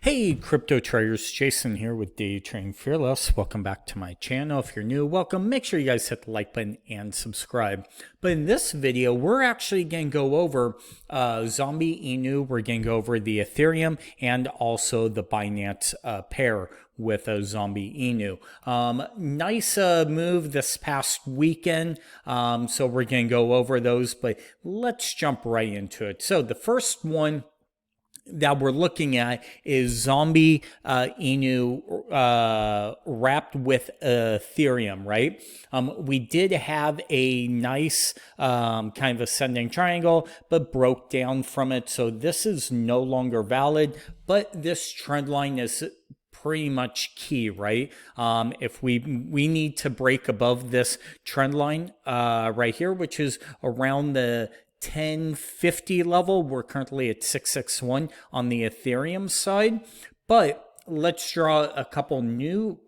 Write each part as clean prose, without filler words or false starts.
Hey crypto traders, Jason here with Day Trading Fearless. Welcome back to my channel. If you're new, welcome. Make sure you guys hit the like button and subscribe. But in this video, we're actually going to go over Zombie Inu. We're going to go over the Ethereum and also the Binance pair with a Zombie Inu. Nice move this past weekend. So we're going to go over those, but let's jump right into it. So the first one that we're looking at is Zombie Inu wrapped with Ethereum, right? We did have a nice kind of ascending triangle, but broke down from it. So this is no longer valid, but this trend line is pretty much key, right? If we need to break above this trend line right here, which is around the 1050 level. We're currently at 661 on the Ethereum side, but let's draw a couple new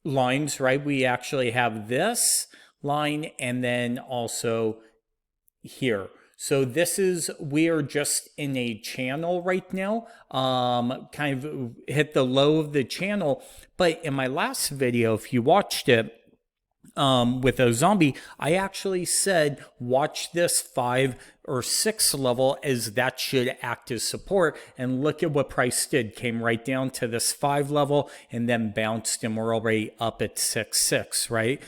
lines, right? We actually have this line and then also here. So this is, we are just in a channel right now, kind of hit the low of the channel. But in my last video, if you watched it, with a zombie, I actually said watch this 5 or 6 level as that should act as support, and look at what price did. Came right down to this 5 level and then bounced, and we're already up at 6.6, right?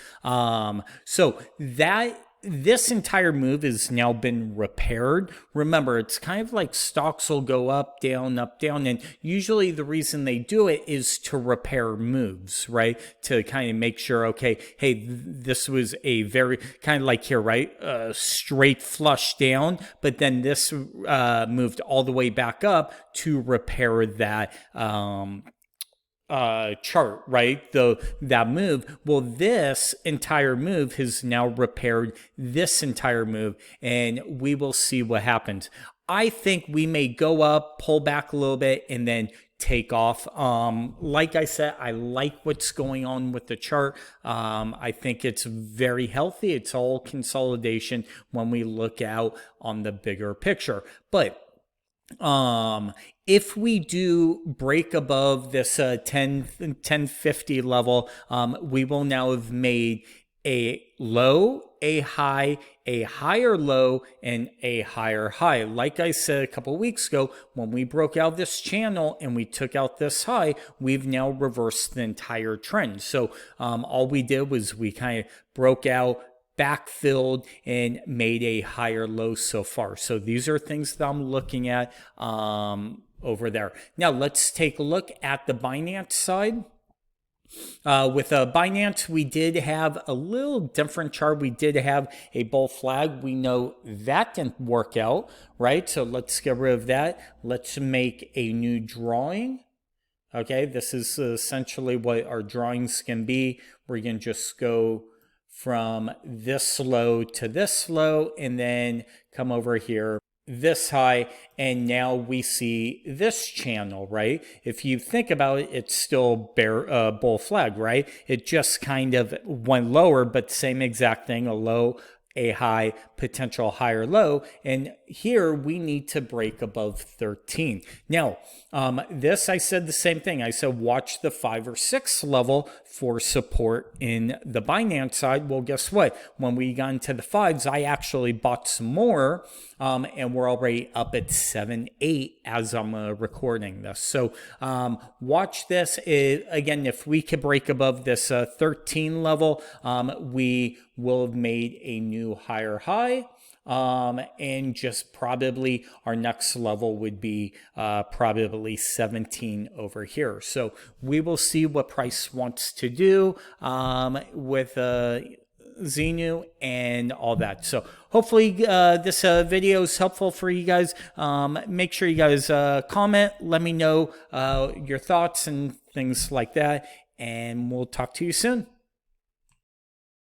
So that this entire move has now been repaired. Remember, it's kind of like stocks will go up, down, and usually the reason they do it is to repair moves, right? To kind of make sure, okay, hey, this was a very kind of like here, right? Straight flush down, but then this moved all the way back up to repair that chart, right? That move. Well, this entire move has now repaired this entire move, and we will see what happens. I think we may go up, pull back a little bit, and then take off. Like I said, I like what's going on with the chart. I think it's very healthy. It's all consolidation when we look out on the bigger picture. But if we do break above this 1050 level, we will now have made a low, a high, a higher low, and a higher high. Like I said a couple weeks ago, when we broke out this channel and we took out this high, we've now reversed the entire trend. So all we did was we kind of broke out, backfilled, and made a higher low so far. So these are things that I'm looking at over there. Now let's take a look at the Binance side. With Binance, we did have a little different chart. We did have a bull flag. We know that didn't work out, right? So let's get rid of that. Let's make a new drawing. Okay, this is essentially what our drawings can be. We're going to just go from this low to this low, and then come over here, this high, and now we see this channel, right? If you think about it, it's still bull flag, right? It just kind of went lower, but same exact thing, a low, a high, potential higher low, and here we need to break above 13. Now, this, I said the same thing. I said watch the 5 or 6 level for support in the Binance side. Well, guess what? When we got into the 5s, I actually bought some more, and we're already up at 7, 8 as I'm recording this. So watch this. Again, if we could break above this 13 level, we will have made a new higher high. And just probably our next level would be probably 17 over here. So we will see what price wants to do with ZINU and all that. So hopefully this video is helpful for you guys. Make sure you guys comment, let me know your thoughts and things like that, and we'll talk to you soon.